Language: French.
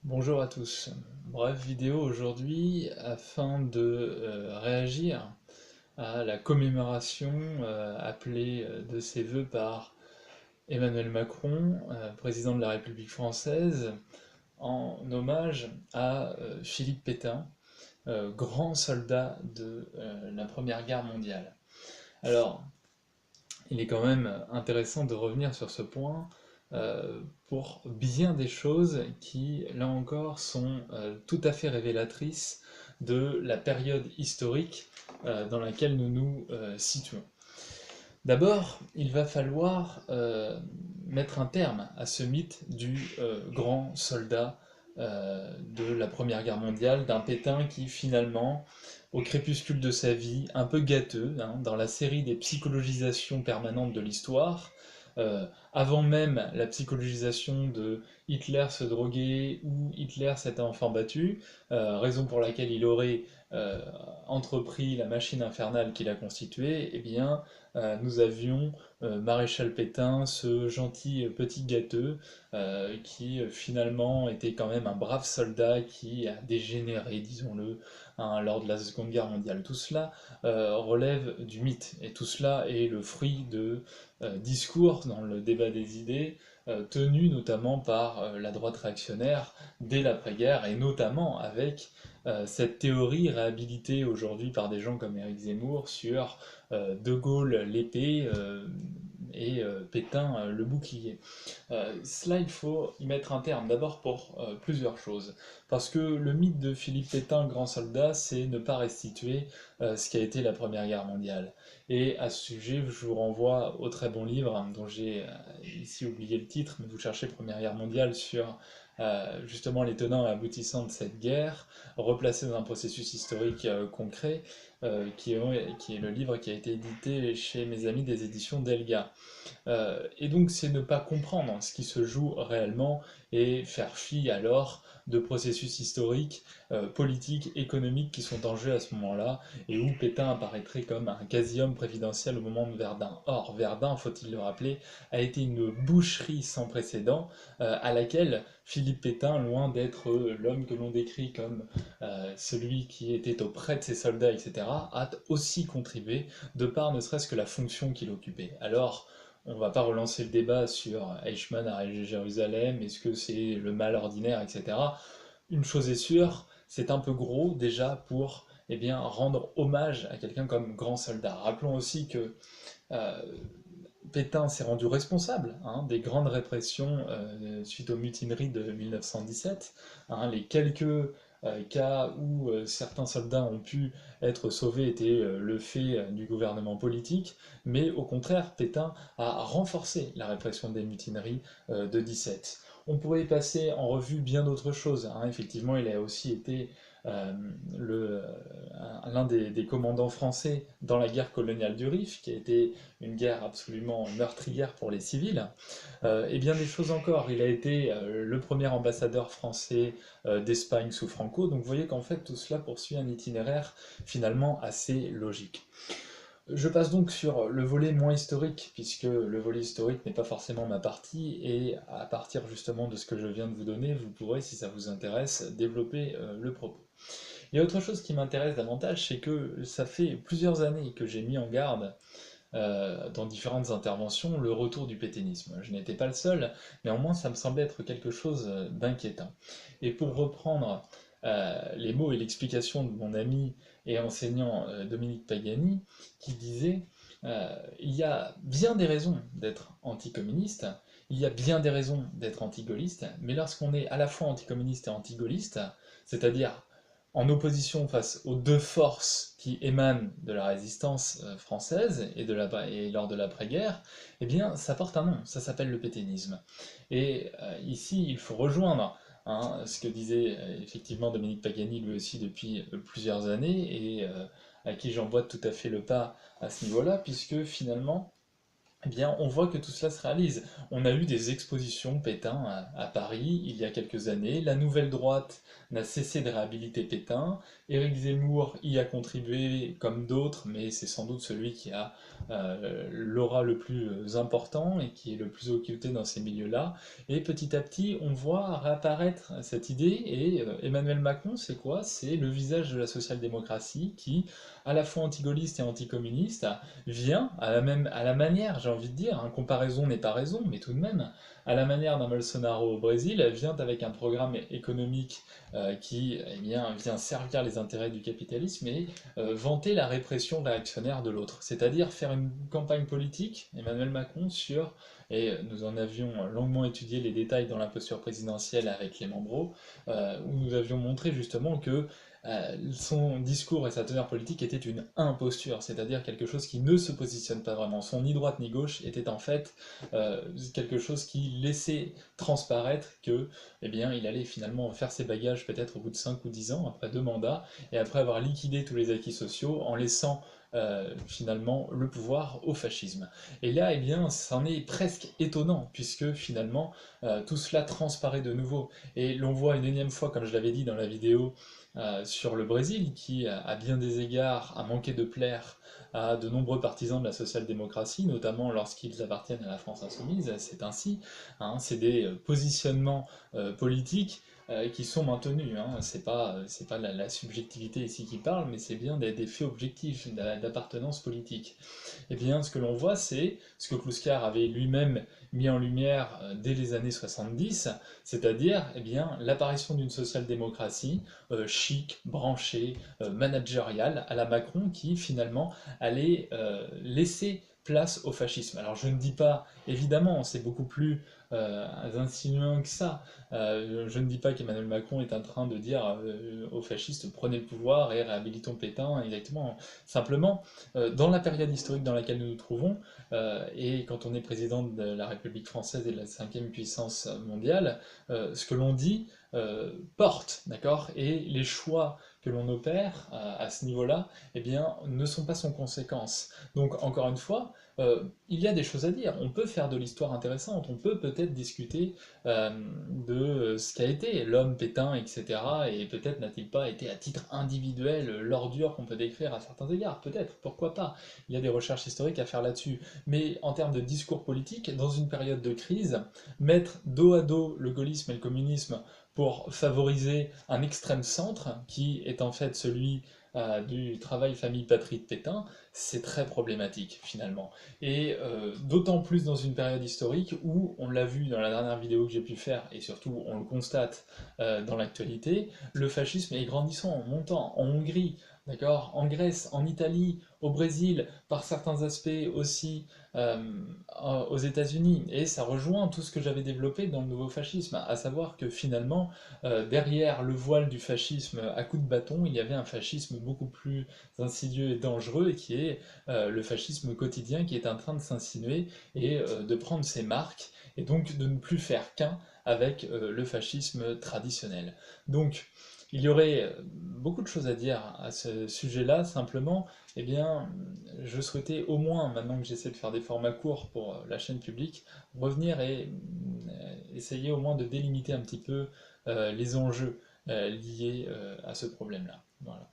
Bonjour à tous. Bref vidéo aujourd'hui afin de réagir à la commémoration appelée de ses vœux par Emmanuel Macron, président de la République française, en hommage à Philippe Pétain, grand soldat de la Première Guerre mondiale. Alors, il est quand même intéressant de revenir sur ce point pour bien des choses qui, là encore, sont tout à fait révélatrices de la période historique dans laquelle nous nous situons. D'abord, il va falloir mettre un terme à ce mythe du grand soldat de la Première Guerre mondiale, d'un Pétain qui finalement, au crépuscule de sa vie, un peu gâteux, hein, dans la série des psychologisations permanentes de l'histoire, avant même la psychologisation de Hitler se droguer ou Hitler s'était enfant battu, raison pour laquelle il aurait euh, entrepris la machine infernale qu'il a constituée, eh bien, nous avions Maréchal Pétain, ce gentil petit gâteux, qui finalement était quand même un brave soldat qui a dégénéré, disons-le, hein, lors de la Seconde Guerre mondiale. Tout cela relève du mythe, et tout cela est le fruit de discours dans le débat des idées, tenus notamment par la droite réactionnaire dès l'après-guerre, et notamment avec cette théorie réhabilitée aujourd'hui par des gens comme Éric Zemmour sur De Gaulle l'épée et Pétain le bouclier. Cela, il faut y mettre un terme, d'abord pour plusieurs choses. Parce que le mythe de Philippe Pétain, grand soldat, c'est ne pas restituer ce qu'a été la Première Guerre mondiale. Et à ce sujet, je vous renvoie au très bon livre, hein, dont j'ai ici oublié le titre, mais vous cherchez Première Guerre mondiale sur justement les tenants et aboutissants de cette guerre, replacé dans un processus historique concret, qui est le livre qui a été édité chez mes amis des éditions Delga. Et donc c'est ne pas comprendre ce qui se joue réellement et faire fi alors de processus historiques, politiques, économiques qui sont en jeu à ce moment-là, et où Pétain apparaîtrait comme un quasi-homme présidentiel au moment de Verdun. Or, Verdun, faut-il le rappeler, a été une boucherie sans précédent, à laquelle Philippe Pétain, loin d'être l'homme que l'on décrit comme celui qui était auprès de ses soldats, etc., a aussi contribué, de par ne serait-ce que la fonction qu'il occupait. Alors, on ne va pas relancer le débat sur Eichmann à Jérusalem, est-ce que c'est le mal ordinaire, etc. Une chose est sûre, c'est un peu gros déjà pour rendre hommage à quelqu'un comme grand soldat. Rappelons aussi que euh, Pétain s'est rendu responsable, hein, des grandes répressions suite aux mutineries de 1917. Hein, les quelques cas où certains soldats ont pu être sauvés étaient le fait du gouvernement politique, mais au contraire, Pétain a renforcé la répression des mutineries de 17. On pourrait y passer en revue bien d'autres choses, hein. Effectivement, il a aussi été euh, l'un des commandants français dans la guerre coloniale du Rif, qui a été une guerre absolument meurtrière pour les civils, et bien des choses encore. Il a été le premier ambassadeur français d'Espagne sous Franco, donc vous voyez qu'en fait tout cela poursuit un itinéraire finalement assez logique. Je passe donc sur le volet moins historique, puisque le volet historique n'est pas forcément ma partie, et à partir justement de ce que je viens de vous donner, vous pourrez, si ça vous intéresse, développer le propos. Il y a autre chose qui m'intéresse davantage, c'est que ça fait plusieurs années que j'ai mis en garde dans différentes interventions le retour du pétainisme. Je n'étais pas le seul, néanmoins ça me semblait être quelque chose d'inquiétant. Et pour reprendre les mots et l'explication de mon ami et enseignant Dominique Pagani, qui disait il y a bien des raisons d'être anticommuniste, il y a bien des raisons d'être anti-gaulliste, mais lorsqu'on est à la fois anticommuniste et anti-gaulliste, c'est-à-dire en opposition face aux deux forces qui émanent de la résistance française et lors de l'après-guerre, eh bien, ça porte un nom, ça s'appelle le pétainisme. Et ici, il faut rejoindre hein, ce que disait effectivement Dominique Pagani lui aussi depuis plusieurs années, et à qui j'envoie tout à fait le pas à ce niveau-là, puisque finalement, eh bien, on voit que tout cela se réalise. On a eu des expositions Pétain à Paris il y a quelques années. La nouvelle droite n'a cessé de réhabiliter Pétain. Éric Zemmour y a contribué comme d'autres, mais c'est sans doute celui qui a l'aura le plus important et qui est le plus occupé dans ces milieux-là. Et petit à petit, on voit réapparaître cette idée. Et Emmanuel Macron, c'est quoi? C'est le visage de la social-démocratie qui, à la fois anti-gaulliste et anticommuniste, vient à la manière, j'ai envie de dire, hein, comparaison n'est pas raison, mais tout de même, à la manière d'un Bolsonaro au Brésil, elle vient avec un programme économique qui eh bien, vient servir les intérêts du capitalisme et vanter la répression réactionnaire de l'autre. C'est-à-dire faire une campagne politique, Emmanuel Macron, sur, et nous en avions longuement étudié les détails dans la posture présidentielle avec Clément Brault, où nous avions montré justement que son discours et sa teneur politique étaient une imposture, c'est-à-dire quelque chose qui ne se positionne pas vraiment. Son ni droite ni gauche était en fait quelque chose qui laissait transparaître que, eh bien, il allait finalement faire ses bagages peut-être au bout de 5 ou 10 ans, après 2 mandats, et après avoir liquidé tous les acquis sociaux, en laissant finalement le pouvoir au fascisme. Et là, eh bien, c'en est presque étonnant, puisque finalement, tout cela transparaît de nouveau. Et l'on voit une énième fois, comme je l'avais dit dans la vidéo, sur le Brésil, qui, à bien des égards, a manqué de plaire à de nombreux partisans de la social-démocratie, notamment lorsqu'ils appartiennent à la France insoumise, c'est ainsi, hein, c'est des positionnements politiques qui sont maintenus, hein. C'est pas la subjectivité ici qui parle, mais c'est bien des faits objectifs d'appartenance politique. Eh bien, ce que l'on voit, c'est ce que Kluskar avait lui-même mis en lumière dès les années 70, c'est-à-dire eh bien, l'apparition d'une social-démocratie chic, branchée, managériale à la Macron qui finalement allait laisser place au fascisme. Alors je ne dis pas, évidemment, c'est beaucoup plus insinuant que ça. Je ne dis pas qu'Emmanuel Macron est en train de dire aux fascistes prenez le pouvoir et réhabilitons Pétain, exactement. Simplement, dans la période historique dans laquelle nous nous trouvons, et quand on est président de la République française et de la cinquième puissance mondiale, ce que l'on dit porte, d'accord? Et les choix que l'on opère à ce niveau-là, eh bien, ne sont pas sans conséquence. Donc, encore une fois, il y a des choses à dire. On peut faire de l'histoire intéressante, on peut peut-être discuter de ce qu'a été l'homme Pétain, etc. Et peut-être n'a-t-il pas été à titre individuel l'ordure qu'on peut décrire à certains égards. Peut-être, pourquoi pas. Il y a des recherches historiques à faire là-dessus. Mais en termes de discours politique, dans une période de crise, mettre dos à dos le gaullisme et le communisme pour favoriser un extrême centre, qui est en fait celui du travail famille-patrie de Pétain, c'est très problématique finalement. Et d'autant plus dans une période historique où, on l'a vu dans la dernière vidéo que j'ai pu faire, et surtout on le constate dans l'actualité, le fascisme est grandissant, en montant en Hongrie, d'accord, en Grèce, en Italie, au Brésil, par certains aspects aussi euh, aux États-Unis. Et ça rejoint tout ce que j'avais développé dans le nouveau fascisme, à savoir que finalement, derrière le voile du fascisme à coups de bâton, il y avait un fascisme beaucoup plus insidieux et dangereux, et qui est le fascisme quotidien qui est en train de s'insinuer et de prendre ses marques, et donc de ne plus faire qu'un avec le fascisme traditionnel. Donc, il y aurait beaucoup de choses à dire à ce sujet-là, simplement, eh bien, je souhaitais au moins, maintenant que j'essaie de faire des formats courts pour la chaîne publique, revenir et essayer au moins de délimiter un petit peu les enjeux liés à ce problème-là. Voilà.